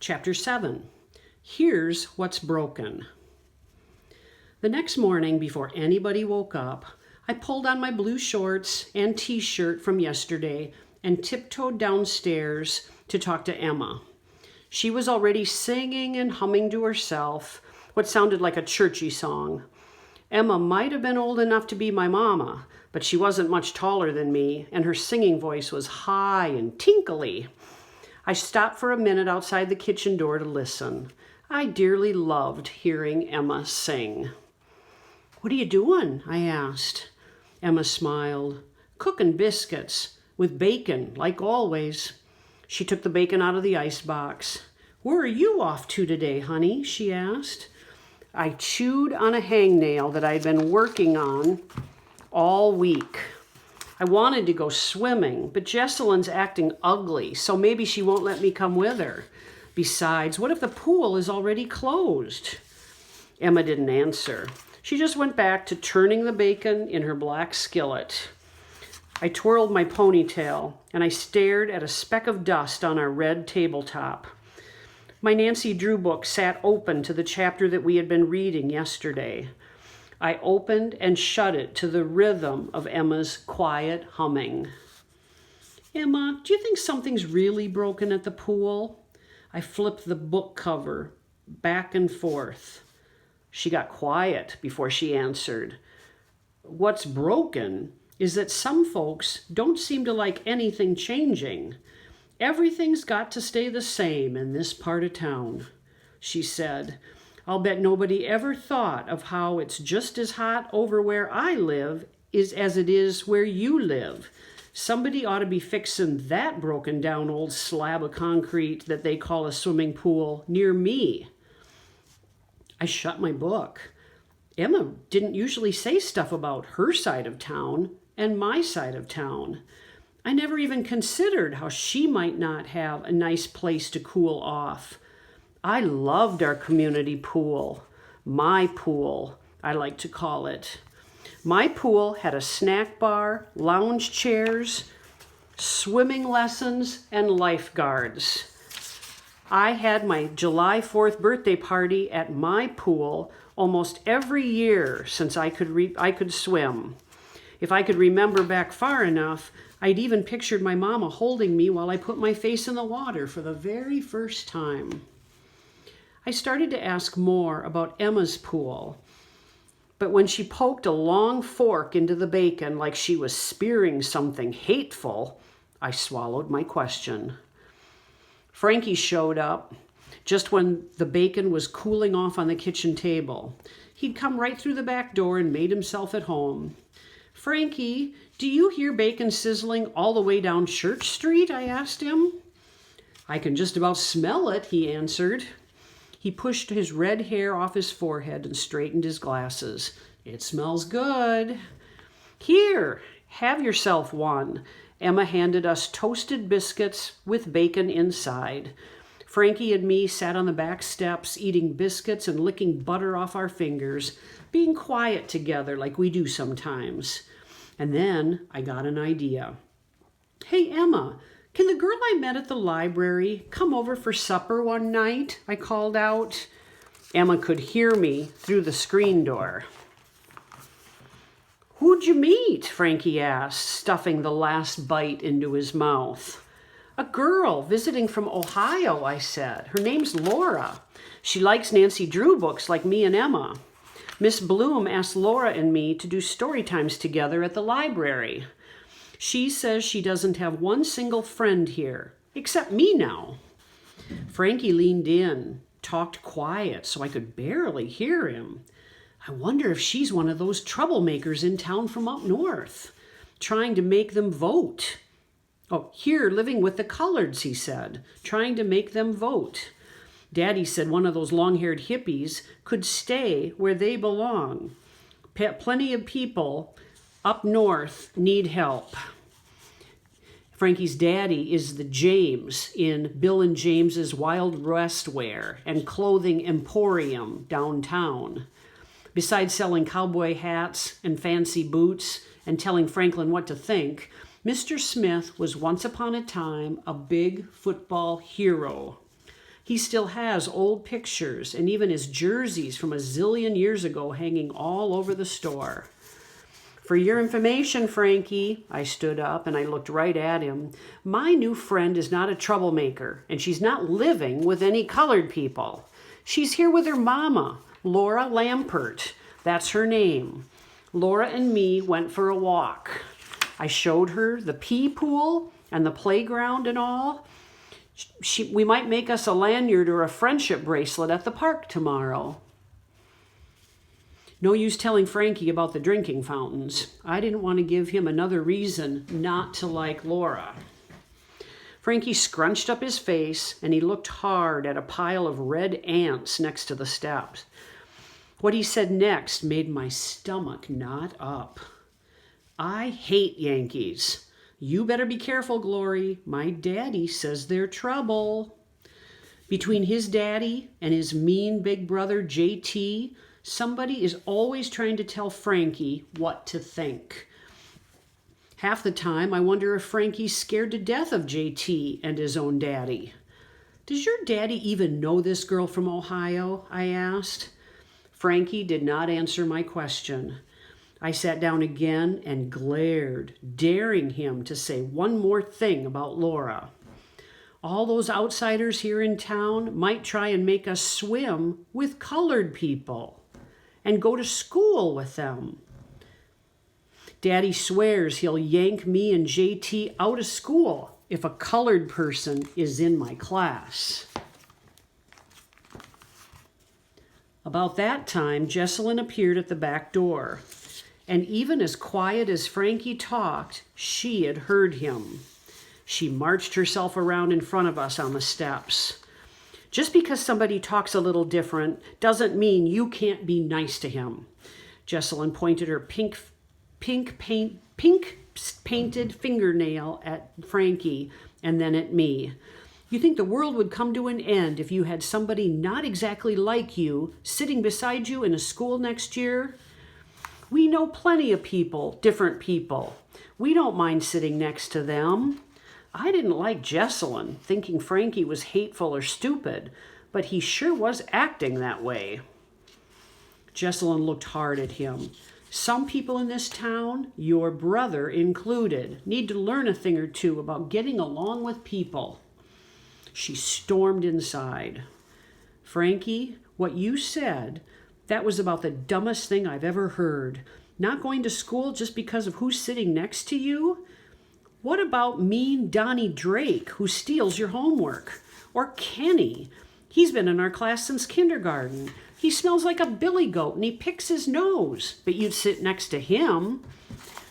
Chapter 7. Here's What's Broken. The next morning, before anybody woke up, I pulled on my blue shorts and t-shirt from yesterday and tiptoed downstairs to talk to Emma. She was already singing and humming to herself what sounded like a churchy song. Emma might have been old enough to be my mama, but she wasn't much taller than me, and her singing voice was high and tinkly. I stopped for a minute outside the kitchen door to listen. I dearly loved hearing Emma sing. "What are you doing?" I asked. Emma smiled. "Cooking biscuits with bacon, like always." She took the bacon out of the icebox. "Where are you off to today, honey?" she asked. I chewed on a hangnail that I'd been working on all week. I wanted to go swimming, but Jesselyn's acting ugly, so maybe she won't let me come with her. Besides, what if the pool is already closed? Emma didn't answer. She just went back to turning the bacon in her black skillet. I twirled my ponytail, and I stared at a speck of dust on our red tabletop. My Nancy Drew book sat open to the chapter that we had been reading yesterday. I opened and shut it to the rhythm of Emma's quiet humming. "Emma, do you think something's really broken at the pool?" I flipped the book cover back and forth. She got quiet before she answered. "What's broken is that some folks don't seem to like anything changing. Everything's got to stay the same in this part of town," she said. "I'll bet nobody ever thought of how it's just as hot over where I live as it is where you live. Somebody ought to be fixing that broken down old slab of concrete that they call a swimming pool near me." I shut my book. Emma didn't usually say stuff about her side of town and my side of town. I never even considered how she might not have a nice place to cool off. I loved our community pool. My pool, I like to call it. My pool had a snack bar, lounge chairs, swimming lessons, and lifeguards. I had my July 4th birthday party at my pool almost every year since I could swim. If I could remember back far enough, I'd even pictured my mama holding me while I put my face in the water for the very first time. I started to ask more about Emma's pool, but when she poked a long fork into the bacon like she was spearing something hateful, I swallowed my question. Frankie showed up just when the bacon was cooling off on the kitchen table. He'd come right through the back door and made himself at home. "Frankie, do you hear bacon sizzling all the way down Church Street?" I asked him. "I can just about smell it," he answered. He pushed his red hair off his forehead and straightened his glasses. "It smells good." "Here, have yourself one." Emma handed us toasted biscuits with bacon inside. Frankie and me sat on the back steps eating biscuits and licking butter off our fingers, being quiet together like we do sometimes. And then I got an idea. "Hey, Emma, can the girl I met at the library come over for supper one night?" I called out. Emma could hear me through the screen door. "Who'd you meet?" Frankie asked, stuffing the last bite into his mouth. "A girl visiting from Ohio," I said. "Her name's Laura. She likes Nancy Drew books like me and Emma. Miss Bloom asked Laura and me to do story times together at the library. She says she doesn't have one single friend here, except me now." Frankie leaned in, talked quiet so I could barely hear him. "I wonder if she's one of those troublemakers in town from up north, trying to make them vote. Oh, here living with the coloreds," he said, "trying to make them vote. Daddy said one of those long-haired hippies could stay where they belong. Plenty of people up north need help." Frankie's daddy is the James in Bill and James's Wild West Wear and Clothing Emporium downtown. Besides selling cowboy hats and fancy boots and telling Franklin what to think, Mr. Smith was once upon a time a big football hero. He still has old pictures and even his jerseys from a zillion years ago hanging all over the store. For your information, Frankie, I stood up and I looked right at him. My new friend is not a troublemaker, and she's not living with any colored people. She's here with her mama, Laura Lampert. That's her name. Laura and me went for a walk. I showed her the pea pool and the playground and all. We might make us a lanyard or a friendship bracelet at the park tomorrow. No use telling Frankie about the drinking fountains. I didn't want to give him another reason not to like Laura. Frankie scrunched up his face and he looked hard at a pile of red ants next to the steps. What he said next made my stomach knot up. I hate Yankees. You better be careful, Glory. My daddy says they're trouble. Between his daddy and his mean big brother, JT, somebody is always trying to tell Frankie what to think. Half the time, I wonder if Frankie's scared to death of JT and his own daddy. Does your daddy even know this girl from Ohio? I asked. Frankie did not answer my question. I sat down again and glared, daring him to say one more thing about Laura. All those outsiders here in town might try and make us swim with colored people and go to school with them. Daddy swears he'll yank me and JT out of school if a colored person is in my class. About that time, Jessalyn appeared at the back door, and even as quiet as Frankie talked, she had heard him. She marched herself around in front of us on the steps. Just because somebody talks a little different doesn't mean you can't be nice to him. Jessalyn pointed her pink painted fingernail at Frankie and then at me. You think the world would come to an end if you had somebody not exactly like you sitting beside you in a school next year? We know plenty of people, different people. We don't mind sitting next to them. I didn't like Jessalyn, thinking Frankie was hateful or stupid, but he sure was acting that way. Jessalyn looked hard at him. Some people in this town, your brother included, need to learn a thing or two about getting along with people. She stormed inside. Frankie, what you said, that was about the dumbest thing I've ever heard. Not going to school just because of who's sitting next to you? What about mean Donnie Drake, who steals your homework? Or Kenny? He's been in our class since kindergarten. He smells like a billy goat and he picks his nose, but you'd sit next to him.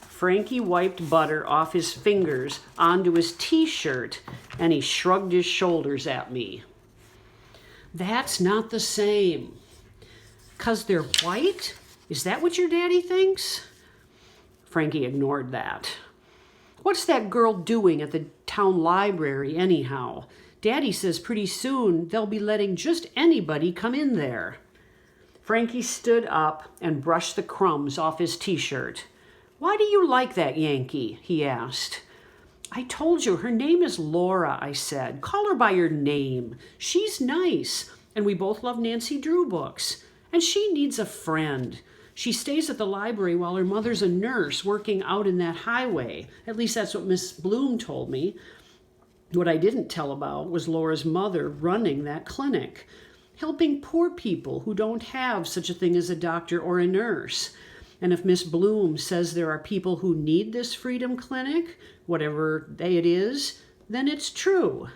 Frankie wiped butter off his fingers onto his t-shirt and he shrugged his shoulders at me. That's not the same. 'Cause they're white? Is that what your daddy thinks? Frankie ignored that. What's that girl doing at the town library anyhow? Daddy says pretty soon they'll be letting just anybody come in there. Frankie stood up and brushed the crumbs off his t-shirt. Why do you like that Yankee? He asked. I told you, her name is Laura, I said. Call her by your name. She's nice, and we both love Nancy Drew books. And she needs a friend. She stays at the library while her mother's a nurse working out in that highway. At least that's what Miss Bloom told me. What I didn't tell about was Laura's mother running that clinic, helping poor people who don't have such a thing as a doctor or a nurse. And if Miss Bloom says there are people who need this Freedom Clinic, whatever day it is, then it's true.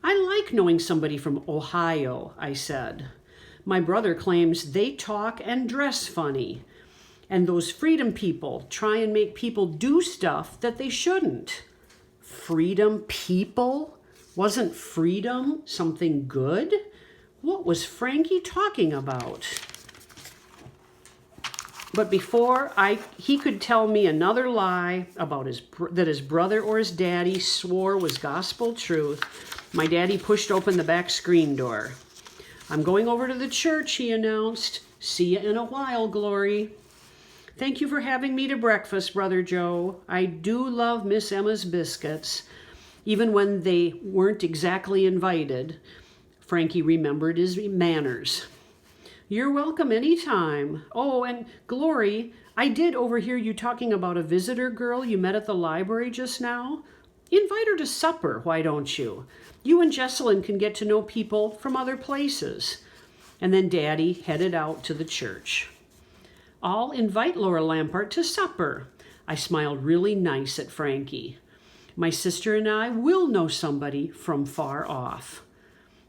I like knowing somebody from Ohio, I said. My brother claims they talk and dress funny. And those freedom people try and make people do stuff that they shouldn't. Freedom people? Wasn't freedom something good? What was Frankie talking about? But before he could tell me another lie about that his brother or his daddy swore was gospel truth, my daddy pushed open the back screen door. I'm going over to the church, he announced. See you in a while, Glory. Thank you for having me to breakfast, Brother Joe. I do love Miss Emma's biscuits, even when they weren't exactly invited. Frankie remembered his manners. You're welcome anytime. Oh, and Glory, I did overhear you talking about a visitor girl you met at the library just now. Invite her to supper, why don't you? You and Jesselyn can get to know people from other places. And then Daddy headed out to the church. I'll invite Laura Lampart to supper. I smiled really nice at Frankie. My sister and I will know somebody from far off.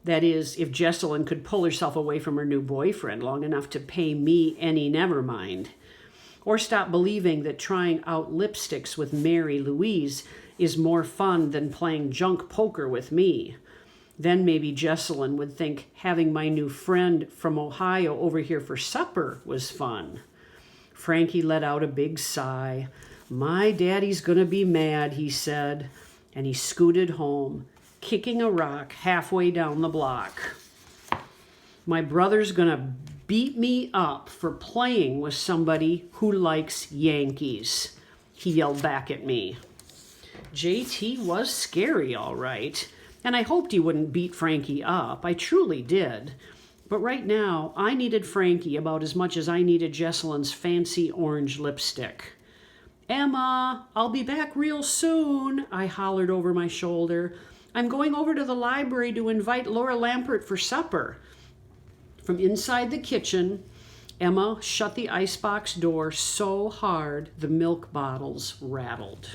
That is, if Jesselyn could pull herself away from her new boyfriend long enough to pay me any nevermind. Or stop believing that trying out lipsticks with Mary Louise is more fun than playing junk poker with me. Then maybe Jesselyn would think having my new friend from Ohio over here for supper was fun. Frankie let out a big sigh. My daddy's gonna be mad, he said, and he scooted home, kicking a rock halfway down the block. My brother's gonna beat me up for playing with somebody who likes Yankees, he yelled back at me. JT was scary, all right, and I hoped he wouldn't beat Frankie up. I truly did. But right now, I needed Frankie about as much as I needed Jesselyn's fancy orange lipstick. Emma, I'll be back real soon, I hollered over my shoulder. I'm going over to the library to invite Laura Lampart for supper. From inside the kitchen, Emma shut the icebox door so hard the milk bottles rattled.